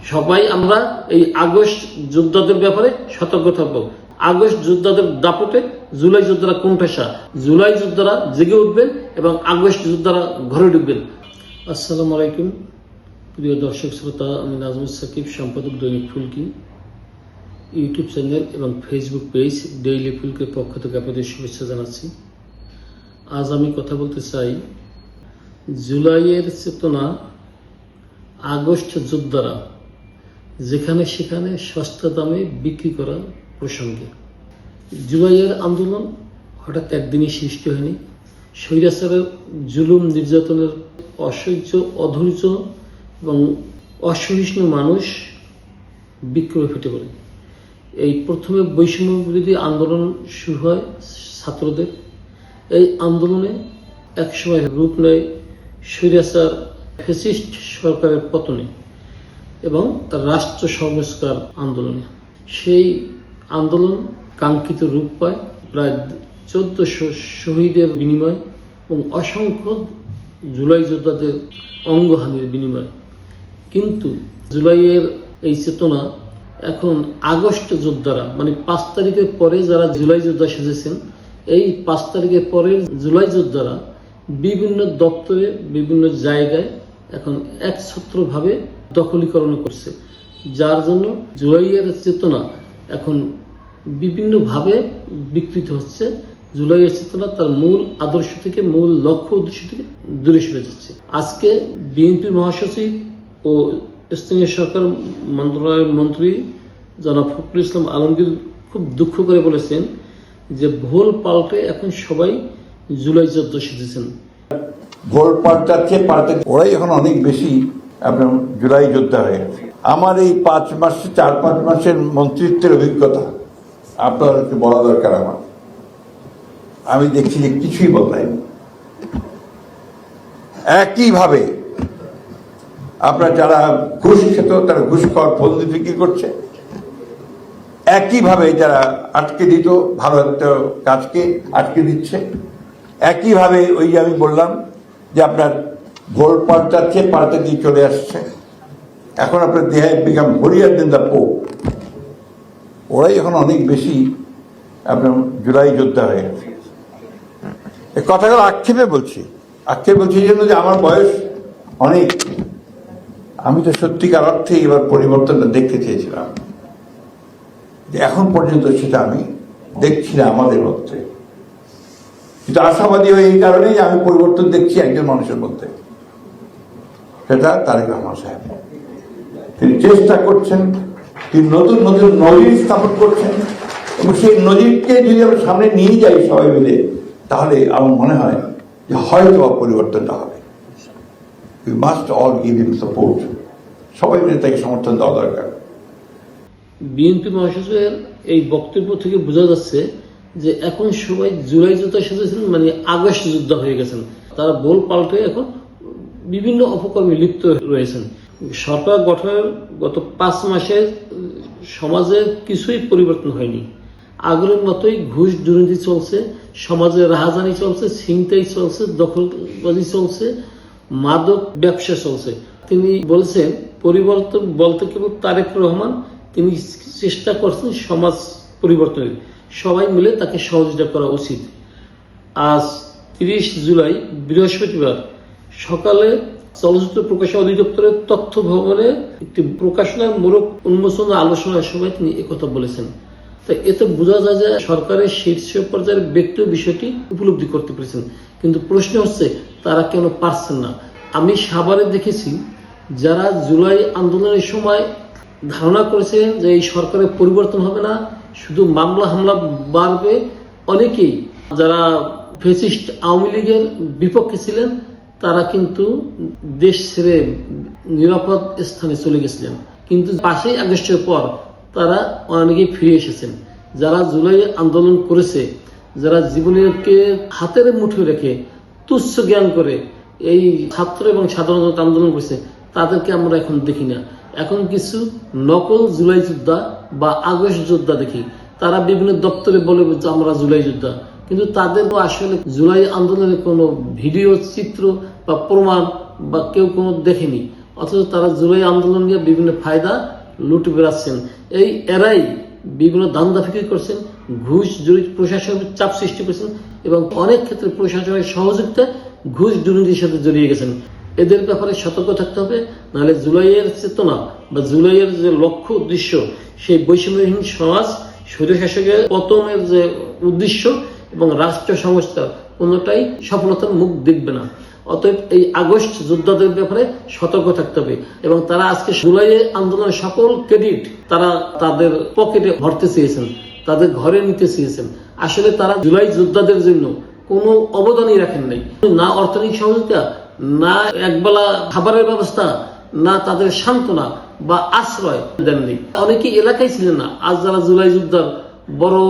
সবাই আমরা এই আগস্ট যোদ্ধাদের ব্যাপারে সতর্ক থাকবো। আগস্ট যোদ্ধাদের দাপটে জুলাই যোদ্ধারা কোণঠাসা। জুলাই যোদ্ধারা জেগে উঠবেন এবং আগস্ট যোদ্ধারা ঘরে ঢুকবেন। আসসালামু আলাইকুম প্রিয় দর্শক শ্রোতা, আমি নাজমুল সাকিব, সম্পাদক দৈনিক ফুলকি ইউটিউব চ্যানেল এবং ফেসবুক পেজ ডেইলি ফুলকির পক্ষ থেকে আপনাদের শুভেচ্ছা জানাচ্ছি। আজ আমি কথা বলতে চাই জুলাইয়ের চেতনা আগস্ট যোদ্ধারা যেখানে সেখানে সস্তা দামে বিক্রি করা প্রসঙ্গে। জুলাইয়ের আন্দোলন হঠাৎ একদিনই সৃষ্টি হয়নি। স্বৈরাচারের জুলুম নির্যাতনের অসহ্য, অধৈর্য এবং অসহিষ্ণু মানুষ বিক্ষোভে ফেটে পড়ে। এই প্রথমে বৈষম্য বিরোধী আন্দোলন শুরু হয় ছাত্রদের। এই আন্দোলনে একসময় রূপ নেয় স্বৈরাচার ফ্যাসিস্ট সরকারের পতনে এবং রাষ্ট্র সংস্কার আন্দোলনে। সেই আন্দোলন কাঙ্ক্ষিত রূপ পায় প্রায় 1400 শহীদের বিনিময় এবং অসংখ্য জুলাই যোদ্ধাদের অঙ্গহানির বিনিময়। কিন্তু জুলাইয়ের এই চেতনা এখন আগস্ট যোদ্ধারা, মানে 5 তারিখের পরে যারা জুলাই যোদ্ধা সেজেছেন, এই 5 তারিখের পরে জুলাই যোদ্ধারা বিভিন্ন দপ্তরে বিভিন্ন জায়গায় এখন একছত্রভাবে দখলীকরণ করছে, যার জন্য জুলাইয়ের চেতনা এখন বিভিন্নভাবে বিকৃত হচ্ছে। জুলাইয়ের চেতনা তার মূল আদর্শ থেকে, মূল লক্ষ্য উদ্দেশ্য থেকে দূরে সরে যাচ্ছে। আজকে বিএনপি মহাসচিব ও স্থানীয় সরকার মন্ত্রণালয়ের মন্ত্রী জনাব ফখরুল ইসলাম আলমগীর খুব দুঃখ করে বলেছেন যে ভোল পাল্টে এখন সবাই জুলাই যোদ্ধা সেজেছেন। ভোল পাল্টাচ্ছে, ওরাই এখন অনেক বেশি আপনার জুলাই যোদ্ধা হয়ে গেছে। আমার এই 4-5 মাসের মন্ত্রিত্বের অভিজ্ঞতা আপনাদেরকে বলা দরকার। আমি দেখছি যে কিছুই বদলায়নি। একইভাবে আপনার যারা ঘুষ খেত তারা ঘুষ খাওয়ার পদ্ধতি বিক্রি করছে। একইভাবে যারা আটকে দিত ভালো একটা কাজকে আটকে দিচ্ছে। একইভাবে ওই যে আমি বললাম যে আপনার ভোল পাল্টাচ্ছে, পাল্টে দিয়ে চলে আসছে। এখন আপনার দেহায় বিকাম হরিয়ার দিন দা পো। ওরাই এখন অনেক বেশি আপনার জুলাই যোদ্ধা হয়ে গেছে। এই কথাগুলো আক্ষেপে বলছি এই জন্য যে আমার বয়স অনেক। আমি তো সত্যিকার অর্থে এবার পরিবর্তনটা দেখতে চেয়েছিলাম, যে এখন পর্যন্ত সেটা আমি দেখছি না আমাদের মধ্যে। কিন্তু আশাবাদী হয়ে এই কারণেই আমি পরিবর্তন দেখছি একজন মানুষের মধ্যে, সেটা তারেক রহমান সাহেব। তিনি চেষ্টা করছেন, তিনি নতুন নতুন নজির স্থাপন করছেন এবং সেই নজিরকে যদি আমরা সামনে নিয়ে যাই সবাই মিলে, তাহলে আমার মনে হয় যে হয়তো পরিবর্তনটা হবে। We must all give him support. সবাই মিলে তাকে সমর্থন দেওয়া দরকার। বিএনপি মহাসচিবের এই বক্তব্য থেকে বোঝা যাচ্ছে যে এখন সবাই জুলাই যোদ্ধা সেজেছেন, মানে আগস্ট যোদ্ধা হয়ে গেছেন। তারা ভোল পাল্টে এখন বিভিন্ন অপকর্মে লিপ্ত রয়েছেন। সরকার গঠনের গত 5 মাসে সমাজে কিছুই পরিবর্তন হয়নি। আগের মতোই ঘুষ দুর্নীতি চলছে, সমাজে রাহাজানি চলছে, ছিনতাই চলছে, দখলবাজি চলছে, মাদক ব্যবসা চলছে। তিনি বলছেন পরিবর্তন বলতে কেবল তারেক রহমান, তিনি চেষ্টা করছেন সমাজ পরিবর্তনের। সবাই মিলে তাকে সহযোগিতা করা উচিত। আজ 30 জুলাই বৃহস্পতিবার সকালে চলচ্চিত্র প্রকাশনা অধিদপ্তরের তথ্য ভবনে একটি প্রকাশনার মোড়ক উন্মোচন আলোচনার সময় তিনি একথা বলেছেন। তাই এতে বোঝা যায় যে সরকারের শীর্ষ পর্যায়ের ব্যক্তিও বিষয়টি উপলব্ধি করতে পেরেছেন। কিন্তু প্রশ্ন হচ্ছে তারা কেন পারছেন না। আমি সাভারে দেখেছি যারা জুলাই আন্দোলনের সময় ধারণা করেছেন যে এই সরকারের পরিবর্তন হবে না, শুধু মামলা হামলা বাড়বে, অনেকেই যারা ফ্যাসিস্ট আওয়ামী লীগের বিপক্ষে ছিলেন তারা কিন্তু দেশ ছেড়ে নিরাপদ স্থানে চলে গেছিলেন। কিন্তু 5 আগস্টের পর তারা অনেকেই ফিরে এসেছেন। যারা জুলাই আন্দোলন করেছে, যারা জীবনকে হাতের মুঠো রেখে তুচ্ছ জ্ঞান করে এই ছাত্র এবং সাধারণ আন্দোলন করেছে, তাদেরকে আমরা এখন দেখি না। এখন কিছু নকল জুলাই যোদ্ধা বা আগস্ট যোদ্ধা দেখি। তারা বিভিন্ন দপ্তরে বলে যে আমরা জুলাই যোদ্ধা, কিন্তু তাদের আসলে জুলাই আন্দোলনের কোনো ভিডিও, চিত্র বা প্রমাণ বা কেউ কোনো দেখেনি। অথচ তারা জুলাই আন্দোলন নিয়ে বিভিন্ন ফায়দা লুটে বেড়াচ্ছেন। এরাই বিভিন্ন দান্দা ফিকির করছেন, ঘুষ জড়িত প্রশাসনের চাপ সৃষ্টি করছেন এবং অনেক ক্ষেত্রে প্রশাসনের সহযোগিতা ঘুষ দুর্নীতির সাথে জড়িয়ে গেছেন। এদের ব্যাপারে সতর্ক থাকতে হবে, নাহলে জুলাইয়ের চেতনা বা জুলাইয়ের যে লক্ষ্য উদ্দেশ্য, সেই বৈষম্যহীন সমাজ, স্বৈরশাসকের পতনের যে উদ্দেশ্য এবং রাষ্ট্র সংস্কার কোনোটাই সফলতার মুখ দেখবে না। অতএব এই আগস্ট যোদ্ধাদের ব্যাপারে সতর্ক থাকতে হবে এবং তারা আজকে জুলাই আন্দোলনের সকল ক্রেডিট তারা তাদের পকেটে ভরতে চেয়েছেন, তাদের ঘরে নিতে চেয়েছেন। আসলে তারা জুলাই যোদ্ধাদের জন্য কোনো অবদানই রাখেন নাই, না অর্থনৈতিক সহযোগিতা, না একবেলা খাবারের ব্যবস্থা, না তাদের সান্ত্বনা বা আশ্রয় দেননি। অনেকে এলাকায় ছিলেন না। আজ যারা জুলাই যোদ্ধার বড়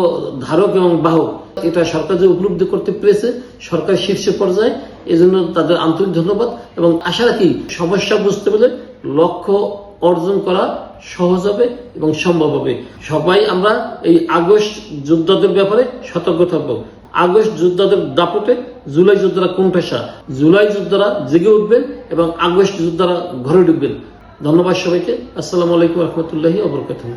ধারক এবং বাহক, এটা সরকার যে উপলব্ধি করতে পেরেছে, সরকার শীর্ষ পর্যায়ে, এজন্য তাদের আন্তরিক ধন্যবাদ এবং আশা রাখি সমস্যা বুঝতে পেরে লক্ষ্য অর্জন করা সহজ হবে এবং সম্ভব হবে। সবাই আমরা এই আগস্ট যোদ্ধাদের ব্যাপারে সতর্ক থাকবো। আগস্ট যোদ্ধাদের দাপটে জুলাই যোদ্ধারা কোণঠাসা, জুলাই যোদ্ধারা জেগে উঠবেন এবং আগস্ট যোদ্ধারা ঘরে ঢুকবেন। ধন্যবাদ সবাইকে। আসসালামু আলাইকুম রহমতুল্লাহি ওয়া বারাকাতুহু।